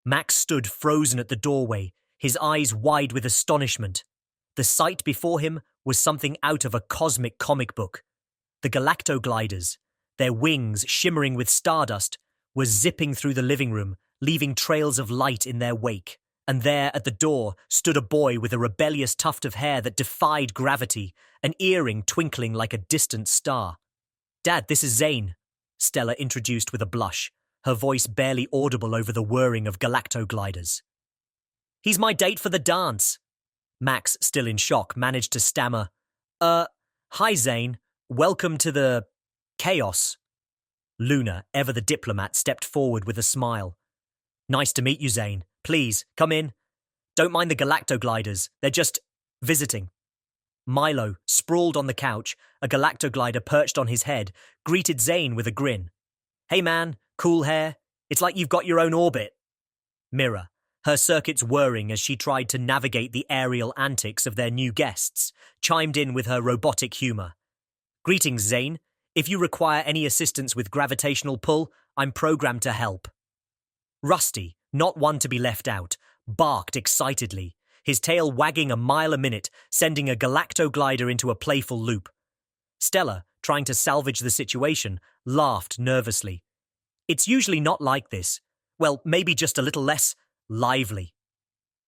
Max stood frozen at the doorway, his eyes wide with astonishment. The sight before him was something out of a cosmic comic book. The galactogliders, their wings shimmering with stardust, were zipping through the living room, leaving trails of light in their wake. And there, at the door, stood a boy with a rebellious tuft of hair that defied gravity, an earring twinkling like a distant star. "Dad, this is Zane," Stella introduced with a blush, her voice barely audible over the whirring of galactogliders. "He's my date for the dance." Max, still in shock, managed to stammer, hi Zane, welcome to the chaos." Luna, ever the diplomat, stepped forward with a smile. "Nice to meet you, Zane. Please, come in. Don't mind the galactogliders, they're just visiting." Milo, sprawled on the couch, a galactoglider perched on his head, greeted Zane with a grin. "Hey man, cool hair. It's like you've got your own orbit." MIRA, her circuits whirring as she tried to navigate the aerial antics of their new guests, chimed in with her robotic humor. "Greetings, Zane. If you require any assistance with gravitational pull, I'm programmed to help." Rusty, not one to be left out, barked excitedly, his tail wagging a mile a minute, sending a galactoglider into a playful loop. Stella, trying to salvage the situation, laughed nervously. "It's usually not like this. Well, maybe just a little less lively."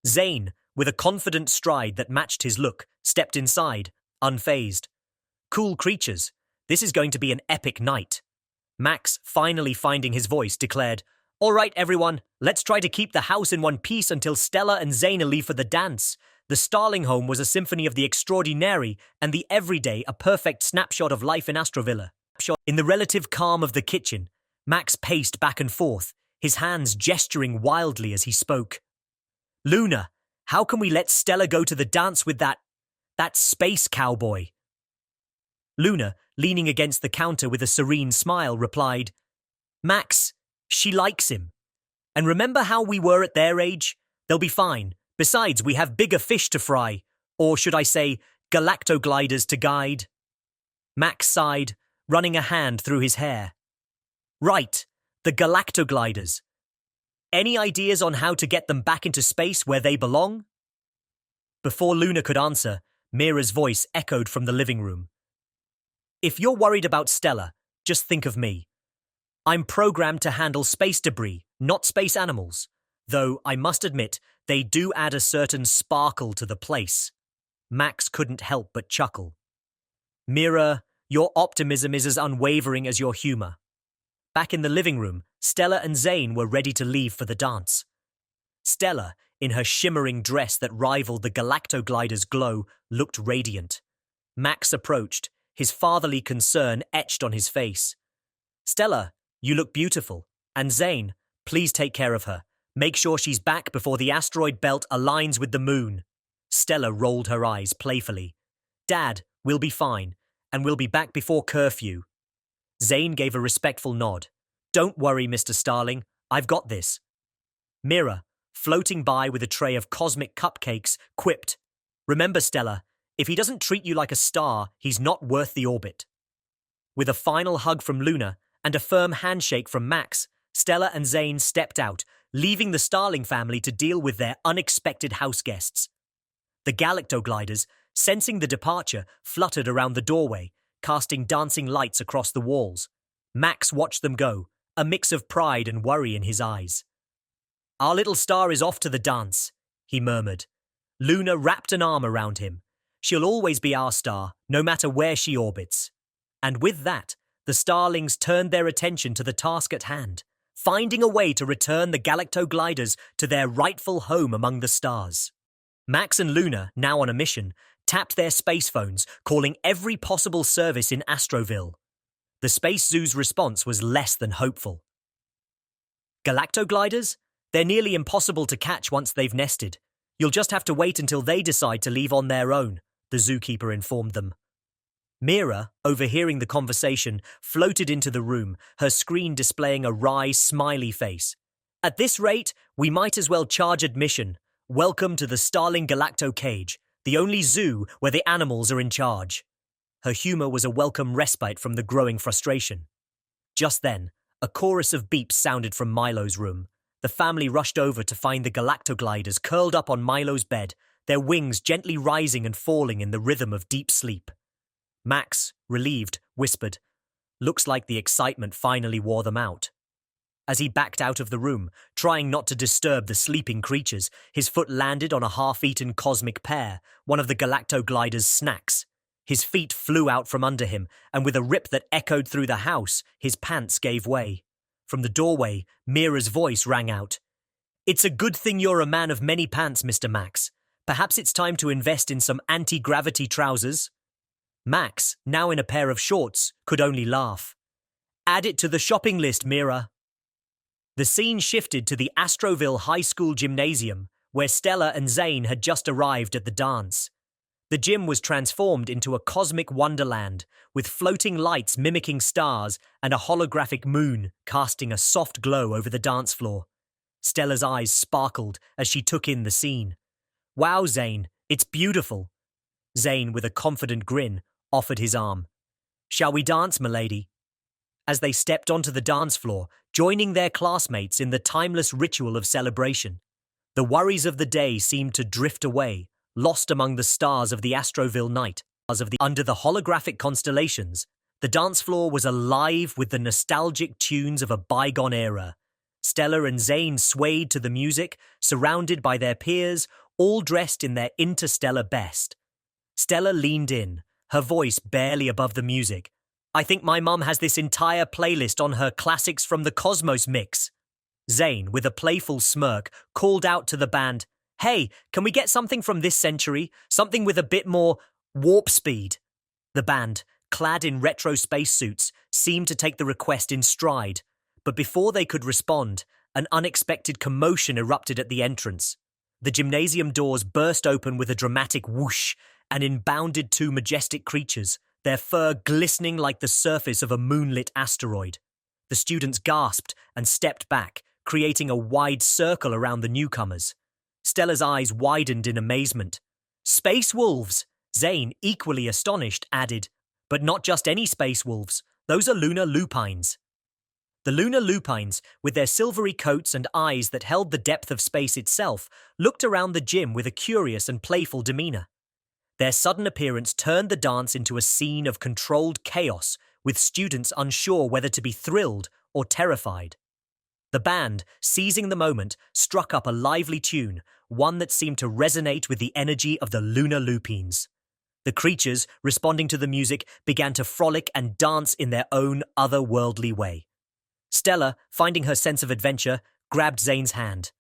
Zane, with a confident stride that matched his look, stepped inside, unfazed. "Cool creatures. This is going to be an epic night." Max, finally finding his voice, declared, "All right, everyone, let's try to keep the house in one piece until Stella and Zane leave for the dance. The Starling home was a symphony of the extraordinary and the everyday, a perfect snapshot of life in Astroville." In the relative calm of the kitchen, Max paced back and forth, his hands gesturing wildly as he spoke. "Luna, how can we let Stella go to the dance with that space cowboy?" Luna, leaning against the counter with a serene smile, replied, "Max, she likes him. And remember how we were at their age? They'll be fine. Besides, we have bigger fish to fry. Or should I say, galactogliders to guide." Max sighed, running a hand through his hair. "Right, the galactogliders. Any ideas on how to get them back into space where they belong?" Before Luna could answer, Mira's voice echoed from the living room. "If you're worried about Stella, just think of me. I'm programmed to handle space debris, not space animals, though I must admit they do add a certain sparkle to the place." Max couldn't help but chuckle. "Mira, your optimism is as unwavering as your humor." Back in the living room, Stella and Zane were ready to leave for the dance. Stella, in her shimmering dress that rivaled the galactoglider's glow, looked radiant. Max approached, his fatherly concern etched on his face. "Stella, you look beautiful. And Zane, please take care of her. Make sure she's back before the asteroid belt aligns with the moon." Stella rolled her eyes playfully. "Dad, we'll be fine, and we'll be back before curfew." Zane gave a respectful nod. "Don't worry, Mr. Starling, I've got this." MIRA, floating by with a tray of cosmic cupcakes, quipped, "Remember, Stella, if he doesn't treat you like a star, he's not worth the orbit." With a final hug from Luna and a firm handshake from Max, Stella and Zane stepped out, leaving the Starling family to deal with their unexpected house guests. The galactogliders, sensing the departure, fluttered around the doorway, casting dancing lights across the walls. Max watched them go, a mix of pride and worry in his eyes. "Our little star is off to the dance," he murmured. Luna wrapped an arm around him. "She'll always be our star, no matter where she orbits." And with that, the Starlings turned their attention to the task at hand, finding a way to return the galactogliders to their rightful home among the stars. Max and Luna, now on a mission, tapped their space phones, calling every possible service in Astroville. The Space Zoo's response was less than hopeful. "Galactogliders? They're nearly impossible to catch once they've nested. You'll just have to wait until they decide to leave on their own," the zookeeper informed them. MIRA, overhearing the conversation, floated into the room, her screen displaying a wry, smiley face. "At this rate, we might as well charge admission. Welcome to the Starling Galacto Cage, the only zoo where the animals are in charge." Her humor was a welcome respite from the growing frustration. Just then, a chorus of beeps sounded from Milo's room. The family rushed over to find the galactogliders curled up on Milo's bed, their wings gently rising and falling in the rhythm of deep sleep. Max, relieved, whispered, "Looks like the excitement finally wore them out." As he backed out of the room, trying not to disturb the sleeping creatures, his foot landed on a half-eaten cosmic pear, one of the galactoglider's snacks. His feet flew out from under him, and with a rip that echoed through the house, his pants gave way. From the doorway, MIRA's voice rang out. "It's a good thing you're a man of many pants, Mr. Max. Perhaps it's time to invest in some anti-gravity trousers?" Max, now in a pair of shorts, could only laugh. "Add it to the shopping list, MIRA." The scene shifted to the Astroville High School gymnasium, where Stella and Zane had just arrived at the dance. The gym was transformed into a cosmic wonderland, with floating lights mimicking stars and a holographic moon casting a soft glow over the dance floor. Stella's eyes sparkled as she took in the scene. "Wow, Zane, it's beautiful." Zane, with a confident grin, offered his arm. "Shall we dance, milady?" As they stepped onto the dance floor, joining their classmates in the timeless ritual of celebration, the worries of the day seemed to drift away, lost among the stars of the Astroville night. Under the holographic constellations, the dance floor was alive with the nostalgic tunes of a bygone era. Stella and Zane swayed to the music, surrounded by their peers, all dressed in their interstellar best. Stella leaned in, her voice barely above the music. "I think my mum has this entire playlist on her Classics from the Cosmos mix." Zane, with a playful smirk, called out to the band, "Hey, can we get something from this century? Something with a bit more warp speed?" The band, clad in retro spacesuits, seemed to take the request in stride, but before they could respond, an unexpected commotion erupted at the entrance. The gymnasium doors burst open with a dramatic whoosh, and in bounded two majestic creatures, their fur glistening like the surface of a moonlit asteroid. The students gasped and stepped back, creating a wide circle around the newcomers. Stella's eyes widened in amazement. "Space wolves!" Zane, equally astonished, added, "But not just any space wolves. Those are lunar lupines." The lunar lupines, with their silvery coats and eyes that held the depth of space itself, looked around the gym with a curious and playful demeanor. Their sudden appearance turned the dance into a scene of controlled chaos, with students unsure whether to be thrilled or terrified. The band, seizing the moment, struck up a lively tune, one that seemed to resonate with the energy of the lunar lupines. The creatures, responding to the music, began to frolic and dance in their own otherworldly way. Stella, finding her sense of adventure, grabbed Zane's hand.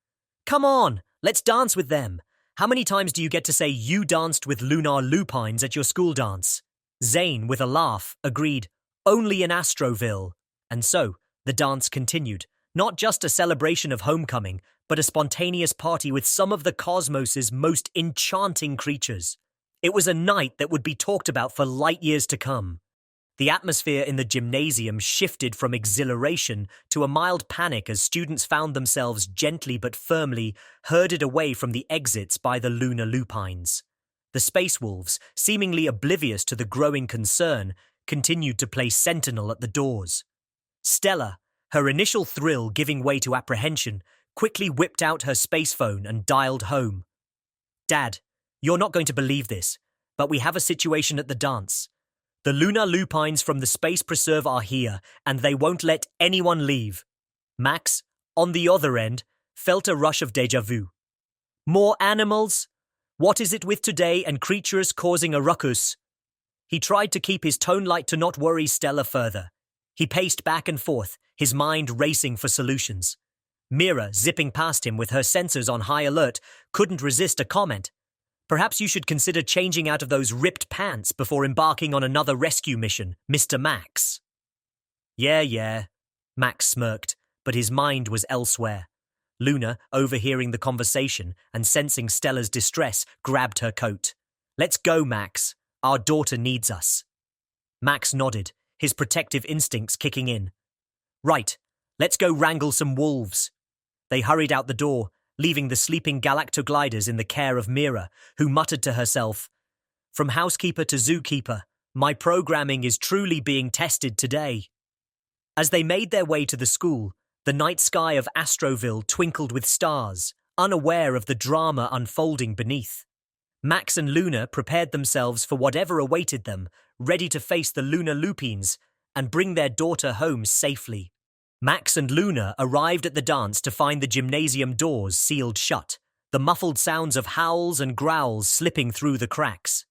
"Come on, let's dance with them. How many times do you get to say you danced with lunar lupines at your school dance?" Zane, with a laugh, agreed, "Only in Astroville." And so, the dance continued, not just a celebration of homecoming, but a spontaneous party with some of the cosmos's most enchanting creatures. It was a night that would be talked about for light years to come. The atmosphere in the gymnasium shifted from exhilaration to a mild panic as students found themselves gently but firmly herded away from the exits by the lunar lupines. The space wolves, seemingly oblivious to the growing concern, continued to play sentinel at the doors. Stella, her initial thrill giving way to apprehension, quickly whipped out her space phone and dialed home. "Dad, you're not going to believe this, but we have a situation at the dance. The lunar lupines from the space preserve are here, and they won't let anyone leave." Max, on the other end, felt a rush of déjà vu. "More animals? What is it with today and creatures causing a ruckus?" He tried to keep his tone light to not worry Stella further. He paced back and forth, his mind racing for solutions. MIRA, zipping past him with her sensors on high alert, couldn't resist a comment. "Perhaps you should consider changing out of those ripped pants before embarking on another rescue mission, Mr. Max." Yeah, Max smirked, but his mind was elsewhere. Luna, overhearing the conversation and sensing Stella's distress, grabbed her coat. "Let's go, Max. Our daughter needs us." Max nodded, his protective instincts kicking in. "Right, let's go wrangle some wolves." They hurried out the door, leaving the sleeping galactogliders in the care of MIRA, who muttered to herself, "From housekeeper to zookeeper, my programming is truly being tested today." As they made their way to the school, The night sky of Astroville twinkled with stars, unaware of the drama unfolding beneath. Max and Luna prepared themselves for whatever awaited them, ready to face the lunar lupines and bring their daughter home safely. Max and Luna arrived at the dance to find the gymnasium doors sealed shut, the muffled sounds of howls and growls slipping through the cracks.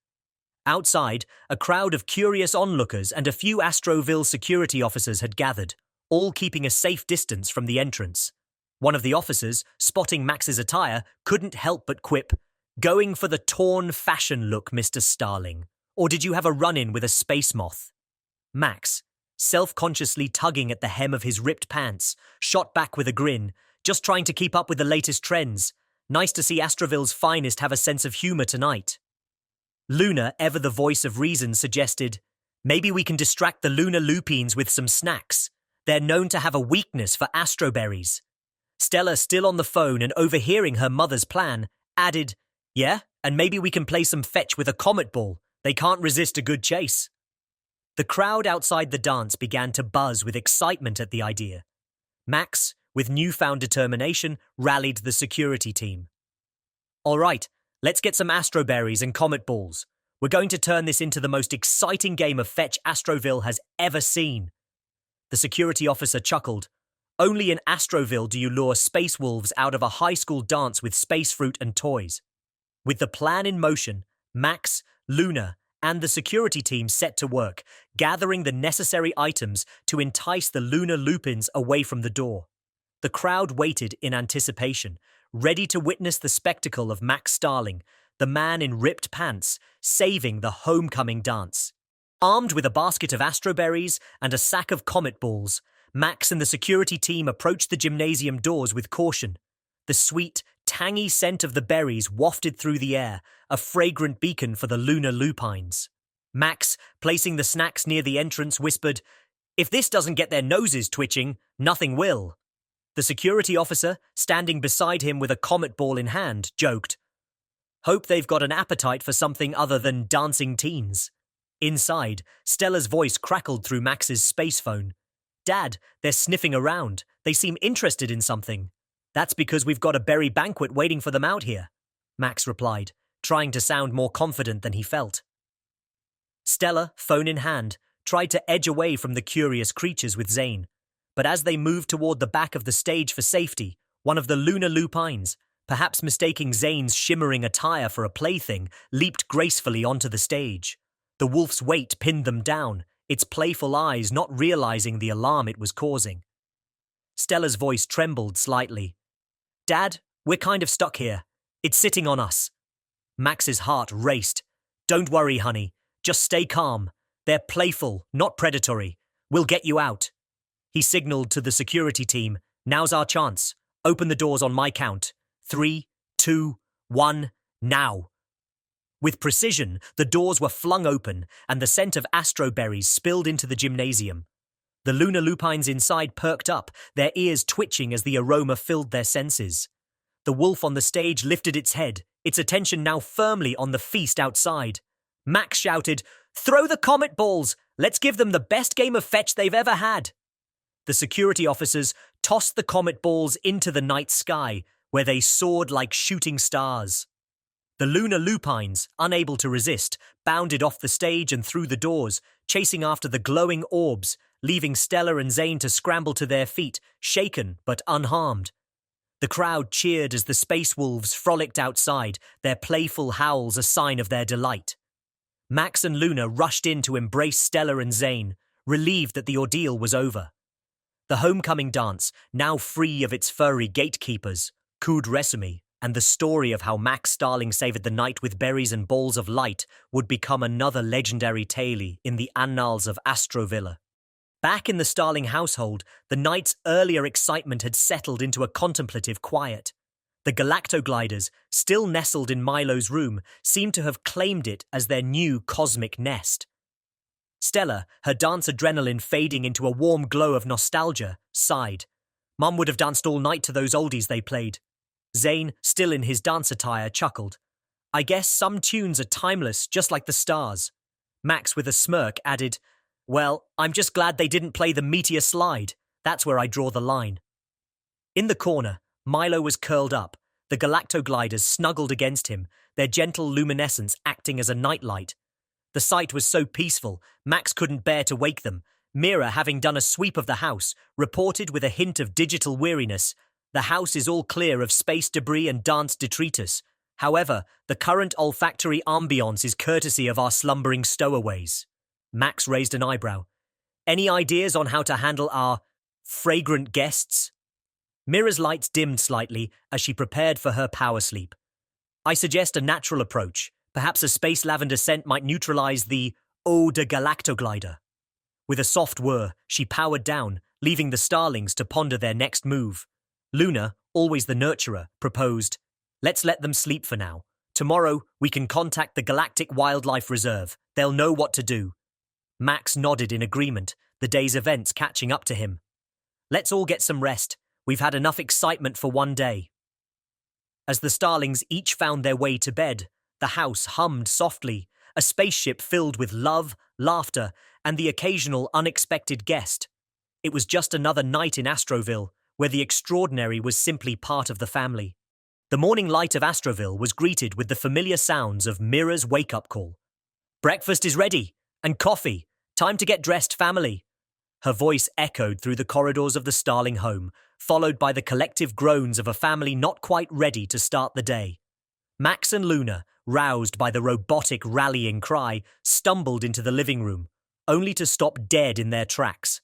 Outside, a crowd of curious onlookers and a few Astroville security officers had gathered, all keeping a safe distance from the entrance. One of the officers, spotting Max's attire, couldn't help but quip, "Going for the torn fashion look, Mr. Starling, or did you have a run-in with a space moth?" Max, self-consciously tugging at the hem of his ripped pants, shot back with a grin, "Just trying to keep up with the latest trends. Nice to see Astroville's finest have a sense of humor tonight." Luna, ever the voice of reason, suggested, "Maybe we can distract the lunar lupines with some snacks. They're known to have a weakness for astroberries." Stella, still on the phone and overhearing her mother's plan, added, "Yeah, and maybe we can play some fetch with a comet ball. They can't resist a good chase." The crowd outside the dance began to buzz with excitement at the idea. Max, with newfound determination, rallied the security team. "All right, let's get some astroberries and comet balls. We're going to turn this into the most exciting game of fetch Astroville has ever seen." The security officer chuckled. "Only in Astroville do you lure space wolves out of a high school dance with space fruit and toys." With the plan in motion, Max, Luna, and the security team set to work, gathering the necessary items to entice the lunar lupins away from the door. The crowd waited in anticipation, ready to witness the spectacle of Max Starling, the man in ripped pants, saving the homecoming dance. Armed with a basket of astroberries and a sack of comet balls, Max and the security team approached the gymnasium doors with caution. The sweet, tangy scent of the berries wafted through the air, a fragrant beacon for the lunar lupines. Max, placing the snacks near the entrance, whispered, "If this doesn't get their noses twitching, nothing will." The security officer, standing beside him with a comet ball in hand, joked, "Hope they've got an appetite for something other than dancing teens." Inside, Stella's voice crackled through Max's space phone. "Dad, they're sniffing around. They seem interested in something." "That's because we've got a berry banquet waiting for them out here," Max replied, trying to sound more confident than he felt. Stella, phone in hand, tried to edge away from the curious creatures with Zane. But as they moved toward the back of the stage for safety, one of the lunar lupines, perhaps mistaking Zane's shimmering attire for a plaything, leaped gracefully onto the stage. The wolf's weight pinned them down, its playful eyes not realizing the alarm it was causing. Stella's voice trembled slightly. "Dad, we're kind of stuck here. It's sitting on us." Max's heart raced. "Don't worry, honey. Just stay calm. They're playful, not predatory. We'll get you out." He signaled to the security team, "Now's our chance. Open the doors on my count. 3, 2, 1, now." With precision, the doors were flung open, and the scent of astroberries spilled into the gymnasium. The lunar lupines inside perked up, their ears twitching as the aroma filled their senses. The wolf on the stage lifted its head, its attention now firmly on the feast outside. Max shouted, "Throw the comet balls! Let's give them the best game of fetch they've ever had!" The security officers tossed the comet balls into the night sky, where they soared like shooting stars. The lunar lupines, unable to resist, bounded off the stage and through the doors, chasing after the glowing orbs, leaving Stella and Zane to scramble to their feet, shaken but unharmed. The crowd cheered as the space wolves frolicked outside, their playful howls a sign of their delight. Max and Luna rushed in to embrace Stella and Zane, relieved that the ordeal was over. The homecoming dance, now free of its furry gatekeepers, coup de resume, and the story of how Max Starling saved the night with berries and balls of light would become another legendary tale in the annals of Astroville. Back in the Starling household, the night's earlier excitement had settled into a contemplative quiet. The galactogliders, still nestled in Milo's room, seemed to have claimed it as their new cosmic nest. Stella, her dance adrenaline fading into a warm glow of nostalgia, sighed. Mum would have danced all night to those oldies they played. Zane, still in his dance attire, chuckled. I guess some tunes are timeless, just like the stars. Max, with a smirk, added, Well, I'm just glad they didn't play the Meteor Slide. That's where I draw the line. In the corner, Milo was curled up, the galactogliders snuggled against him, their gentle luminescence acting as a nightlight. The sight was so peaceful, Max couldn't bear to wake them. MIRA, having done a sweep of the house, reported with a hint of digital weariness, "The house is all clear of space debris and dance detritus. However, the current olfactory ambience is courtesy of our slumbering stowaways." Max raised an eyebrow. "Any ideas on how to handle our fragrant guests?" MIRA's lights dimmed slightly as she prepared for her power sleep. "I suggest a natural approach. Perhaps a space lavender scent might neutralize the eau de galactoglider." With a soft whir, she powered down, leaving the Starlings to ponder their next move. Luna, always the nurturer, proposed, "Let's let them sleep for now. Tomorrow, we can contact the Galactic Wildlife Reserve. They'll know what to do." Max nodded in agreement, the day's events catching up to him. "Let's all get some rest. We've had enough excitement for one day." As the Starlings each found their way to bed, the house hummed softly, a spaceship filled with love, laughter, and the occasional unexpected guest. It was just another night in Astroville, where the extraordinary was simply part of the family. The morning light of Astroville was greeted with the familiar sounds of MIRA's wake-up call. "Breakfast is ready, and coffee. Time to get dressed, family." Her voice echoed through the corridors of the Starling home, followed by the collective groans of a family not quite ready to start the day. Max and Luna, roused by the robotic rallying cry, stumbled into the living room, only to stop dead in their tracks.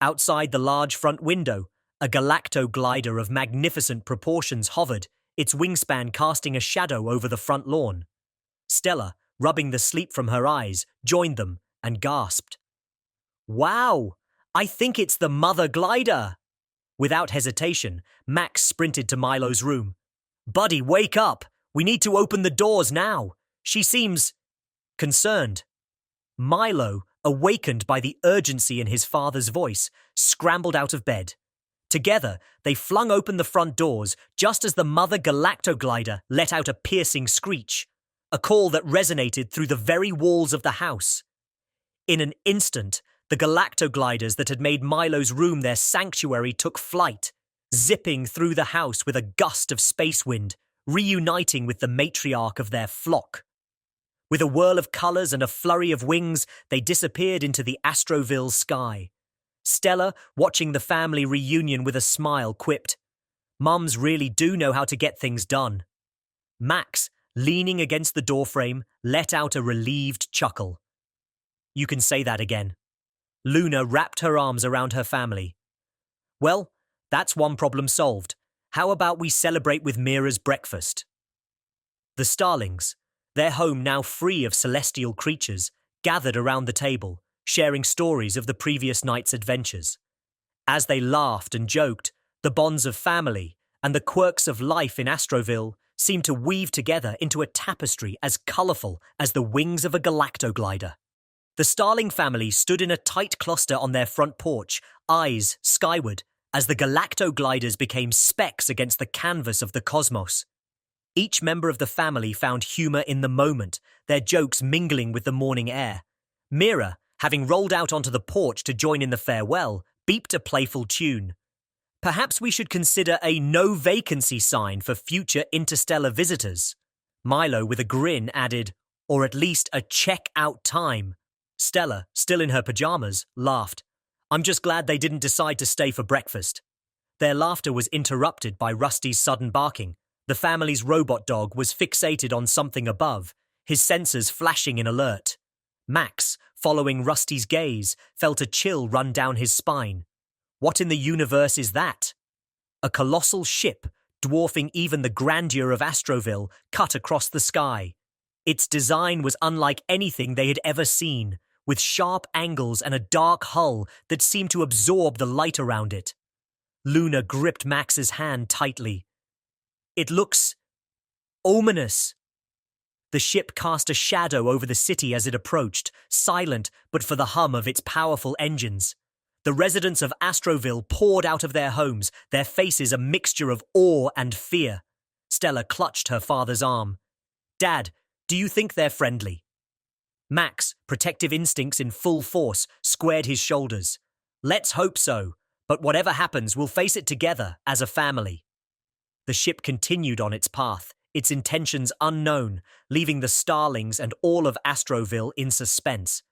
Outside the large front window, a galactoglider of magnificent proportions hovered, its wingspan casting a shadow over the front lawn. Stella, rubbing the sleep from her eyes, joined them and gasped. "Wow! I think it's the mother glider!" Without hesitation, Max sprinted to Milo's room. "Buddy, wake up! We need to open the doors now! She seems concerned." Milo, awakened by the urgency in his father's voice, scrambled out of bed. Together, they flung open the front doors just as the mother galactoglider let out a piercing screech, a call that resonated through the very walls of the house. In an instant, the galactogliders that had made Milo's room their sanctuary took flight, zipping through the house with a gust of space wind, reuniting with the matriarch of their flock. With a whirl of colours and a flurry of wings, they disappeared into the Astroville sky. Stella, watching the family reunion with a smile, quipped, "Mums really do know how to get things done." Max, leaning against the doorframe, let out a relieved chuckle. "You can say that again." Luna wrapped her arms around her family. "Well, that's one problem solved. How about we celebrate with MIRA's breakfast?" The Starlings, their home now free of celestial creatures, gathered around the table, sharing stories of the previous night's adventures. As they laughed and joked, the bonds of family and the quirks of life in Astroville seemed to weave together into a tapestry as colourful as the wings of a galactoglider. The Starling family stood in a tight cluster on their front porch, eyes skyward, as the galactogliders became specks against the canvas of the cosmos. Each member of the family found humour in the moment, their jokes mingling with the morning air. MIRA, having rolled out onto the porch to join in the farewell, beeped a playful tune. "Perhaps we should consider a no-vacancy sign for future interstellar visitors." Milo, with a grin, added, "Or at least a check-out time." Stella, still in her pyjamas, laughed. "I'm just glad they didn't decide to stay for breakfast." Their laughter was interrupted by Rusty's sudden barking. The family's robot dog was fixated on something above, his sensors flashing in alert. Max, following Rusty's gaze, felt a chill run down his spine. What in the universe is that? A colossal ship, dwarfing even the grandeur of Astroville, cut across the sky. Its design was unlike anything they had ever seen, with sharp angles and a dark hull that seemed to absorb the light around it. Luna gripped Max's hand tightly. "It looks ominous." The ship cast a shadow over the city as it approached, silent but for the hum of its powerful engines. The residents of Astroville poured out of their homes, their faces a mixture of awe and fear. Stella clutched her father's arm. "Dad, do you think they're friendly?" Max, protective instincts in full force, squared his shoulders. "Let's hope so. But whatever happens, we'll face it together as a family. The ship continued on its path, its intentions unknown, leaving the Starlings and all of Astroville in suspense.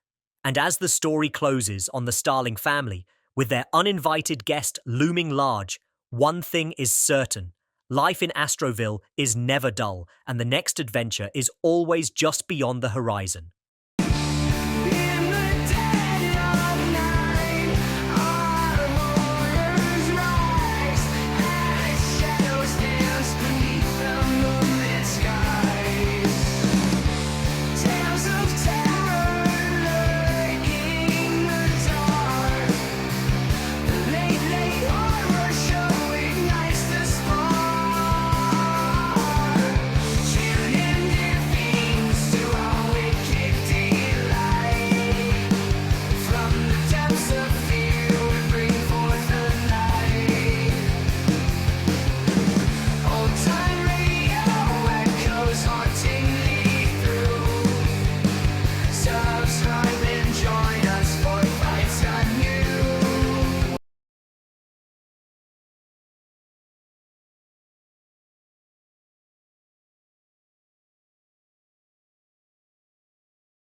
And as the story closes on the Starling family, with their uninvited guest looming large, one thing is certain. Life in Astroville is never dull, and the next adventure is always just beyond the horizon.